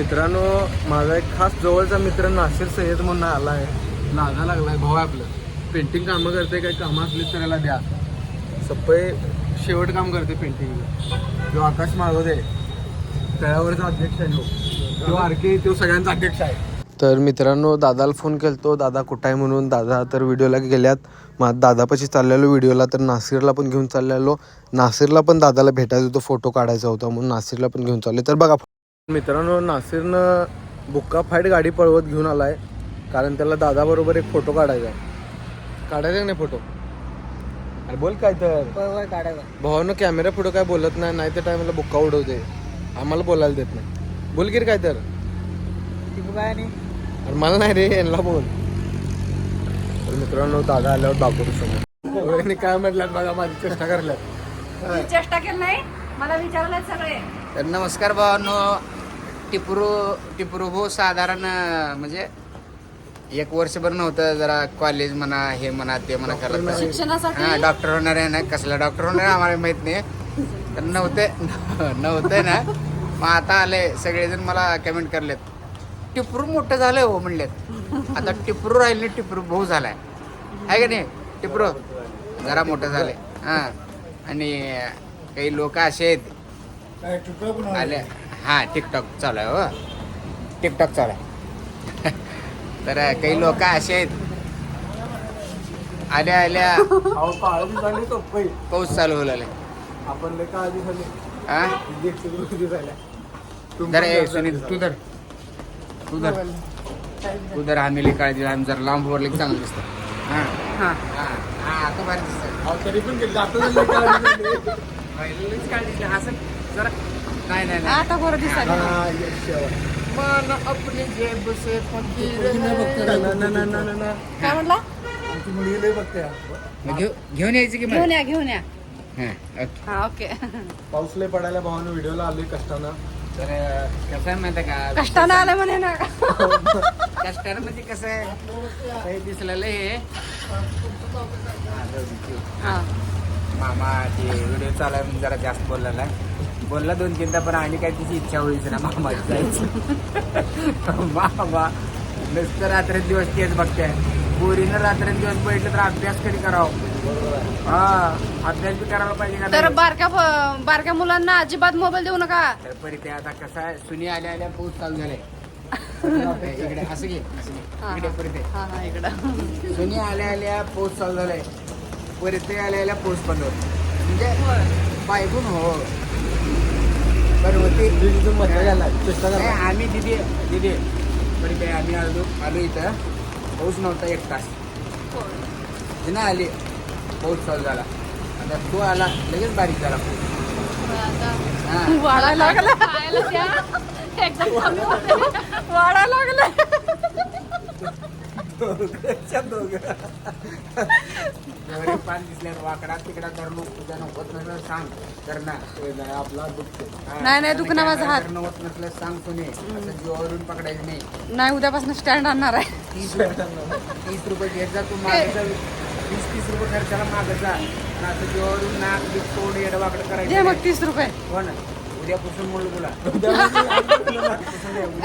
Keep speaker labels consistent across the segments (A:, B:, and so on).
A: मित्रांनो, माझा एक खास जवळचा मित्र नासिर सय्यद म्हणून आला आहे. लागा लागलाय भाऊ आपलं. पेंटिंग कामं करते, काही कामं असली तर त्याला द्या. सप्पय शेवट काम करते पेंटिंग. जो आकाश मागवते तळ्यावरचा अध्यक्ष आहे तो आरके, तो सगळ्यांचा अध्यक्ष आहे. तर मित्रांनो, दादाला फोन केलतो, दादा कुठं आहे म्हणून. दादा तर व्हिडिओला गेल्यात. मग दादापाशी चाललेलो व्हिडिओला, तर नासिरला पण घेऊन चाललेलो. नासिरला पण दादाला भेटायचं होतं, फोटो काढायचा होता म्हणून नासिरला पण घेऊन चालले. तर बघा मित्रांनो, नासिरनं बुक्का फाईट गाडी पळवत घेऊन आलाय, कारण त्याला दादाबरोबर एक फोटो काढायचा आहे. काढायचा नाही फोटो? अरे बोल काय तर.
B: काढायचा
A: भावानं कॅमेरा फोटो काय बोलत नाही, नाही त्या टायमाला बुक्का उडवते, आम्हाला बोलायला देत नाही. बोल की काय तर.
B: काय नाही,
A: अरे मला नाही रे, यांना बोल. तर मित्रांनो, दादा आल्यावर दाखवतो समोर. काय म्हटलं बघा, माझी चेष्टा करल्यात.
C: चेष्टा केली नाही, मला विचारलं सगळे.
B: तर नमस्कार भावांनो. टिपरू भाऊ साधारण म्हणजे एक वर्षभर नव्हतं, जरा कॉलेज म्हणा, हे म्हणा, ते म्हणा करत.
C: शिक्षणासाठी
B: हा, डॉक्टर होणार आहे ना, कसला डॉक्टर होणार आहे आम्हाला माहित नाही. तर नव्हते ना. मग आता आले सगळेजण मला कमेंट करलेत, टिपरू मोठं झालंय हो म्हणलेत. आता टिपरू राहिले, टिपरू भाऊ झालाय आहे का नाही. टिपरू जरा मोठं झालंय. हा, आणि काही लोक असे आहेत आले. हा, टिकटॉक चालू आहे हो, टिकटॉक चालू आहे. तर काही लोक असे आहेत आल्या पाऊस चालू होऊ लागले.
A: आपण काळजी झाली.
B: हा, जरा सुनील तू जर आम्ही काळजी, आम्ही जरा लांब वरले चांगलं दिसतं. हा हा हा, आता भारी दिसत.
A: तरी पण
B: काळजी असं जरा नाही
C: आता बरं दिसायला.
B: मन अपनी जेब से फकीर
C: काय म्हणला?
B: घेऊन यायची की
C: घेऊन या, घेऊन या.
B: हा,
C: हा, ओके.
A: पाऊस लय पडायला भावानं व्हिडिओला आलोय कष्टानं.
B: तर कसं आहे माहिती आहे का,
C: कष्टानं आलं म्हणे ना.
B: कष्टानं म्हणजे कसं आहे, काही दिसलेलं हे
C: हा.
B: मामा ते व्हिडिओ चालू आहे म्हणून जरा जास्त बोललेला बोलला 2-3दा, पण आणि काय तिची इच्छा होईच ना मामाची जायचं. मामा नुसतं रात्रंदिवस तेच बघते. पोरीनं रात्रंदिवस बैठलं तर अभ्यास कधी करावं. हा, अभ्यास बी करायला पाहिजे का.
C: तर बारक्या मुलांना अजिबात मोबाईल देऊ नका.
B: तर परी ते आता कसं आहे, सुनी आल्या पाऊस चालू झालाय. इकडे असं घे, इकडे परत ये.
C: हा हा, इकडं.
B: सुनी आल्या पाऊस चालू झालाय, परत आल्या पाऊस बंद होत. म्हणजे बायकून हो बरं होते. आम्ही दिदी पण काय आम्ही आलो इथं, पाऊस नव्हता 1 तास. ना आली, पाऊस चालू झाला. आता तो आला, लगेच बारीक झाला पाऊस.
C: वाढायला लागला. वाढायला लागला.
B: पान दिसल्या वाकडा तिकडा धरणं तुझ्या नव्हत नसलं सांग. करणं
A: आपला दुखते.
C: नाही दुखणं माझा हात.
B: नव्हत नसलं सांग तुने, असं जीवावरून पकडायचं नाही.
C: नाही, उद्यापासून स्टँड आणणार आहे.
B: 30 रुपये घेत जा तू, मागायचा 20-30 रुपये खर्चाला मागत जा. पण असं जीवावरून नाक बीक तोंड येडवाकडं
C: दे
B: करायचं.
C: मग 30 रुपये.
B: हो ना, उद्यापासून म्हणलं तुला.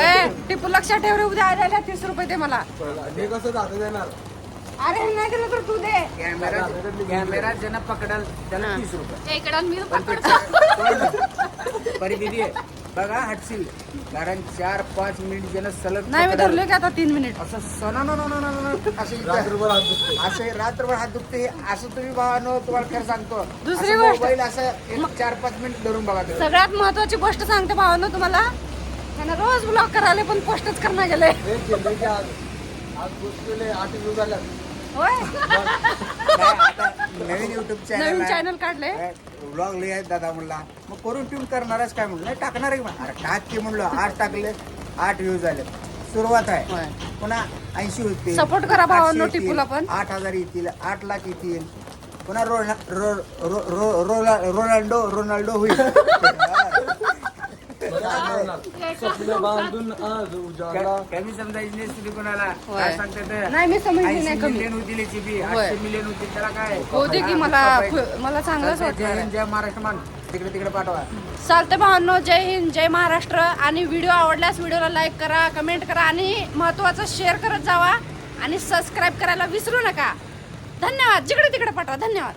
C: ए, टिपू लक्षात ठेव रे, उद्या आलेल्या 30 रुपये दे मला.
A: हे कसं दाखव देणार?
C: अरे नाही दिलं तर तू दे.
B: कॅमेरा ज्यांना पकडाल त्याला 30 रुपये.
C: इकडं मी
B: परी दिदी बघा हटशील, कारण 4-5 मिनिट ज्यानं सलग
C: नाही, मी
B: पकडाल,
C: धरले का आता 3 मिनिट.
B: असं सणा असे
A: रात्रभर हात दुखते.
B: असे रात्रभर हात दुखते. असं तुम्ही भावानो, तुम्हाला खरं सांगतो,
C: दुसरी
B: असं
C: गोष्ट.
B: मोबाईल असं 4-5 मिनिट धरून बघा तुम्ही.
C: सगळ्यात महत्वाची गोष्ट सांगते भावानो तुम्हाला, त्यांना रोज ब्लॉक करायला पण पोस्टच करणं गेले.
A: आज गोष्ट केले 8 दिवस झाल्या.
C: होय,
B: आता नवीन युट्यूब
C: नवीन
B: चॅनल
C: चॅनल काढले.
B: व्लॉग लिहाय दादा म्हणला, मग करून ट्यून करणारच काय म्हणलं. नाही टाकणार आहे का? अरे टाक की म्हणलं. 8 टाकले, 8 व्ह्यूज झाले. सुरुवात आहे,
C: होय.
B: पुन्हा 80 होतील.
C: सपोर्ट करा भावांनो
B: 800
C: टिपूला पण.
B: 8,000 येतील, 8 लाख येतील. पुन्हा रोनाल्डो होईल.
A: स्वप्न बांधून आज उजाला.
B: कमी समजायची नाही तुम्ही कोणाला.
C: होय.
B: काय सांगतात,
C: नाही, मी समजली
B: 80
C: नाही कमी.
B: मिलियन होतील याची बी,
C: होय.
B: 800 मिलियन होतील. त्याला काय
C: होते की मला चांगलंच
B: जय
C: वाटतं.
B: हिंद, जय महाराष्ट्र मान. तिकडे तिकडे पाठवा.
C: चालते भावांनो, जय हिंद, जय महाराष्ट्र. आणि व्हिडिओ आवडल्यास व्हिडिओला लाईक करा, कमेंट करा आणि महत्त्वाचं शेअर करत जावा आणि सबस्क्राईब करायला विसरू नका. धन्यवाद. जिकडे तिकडे पाठवा. धन्यवाद.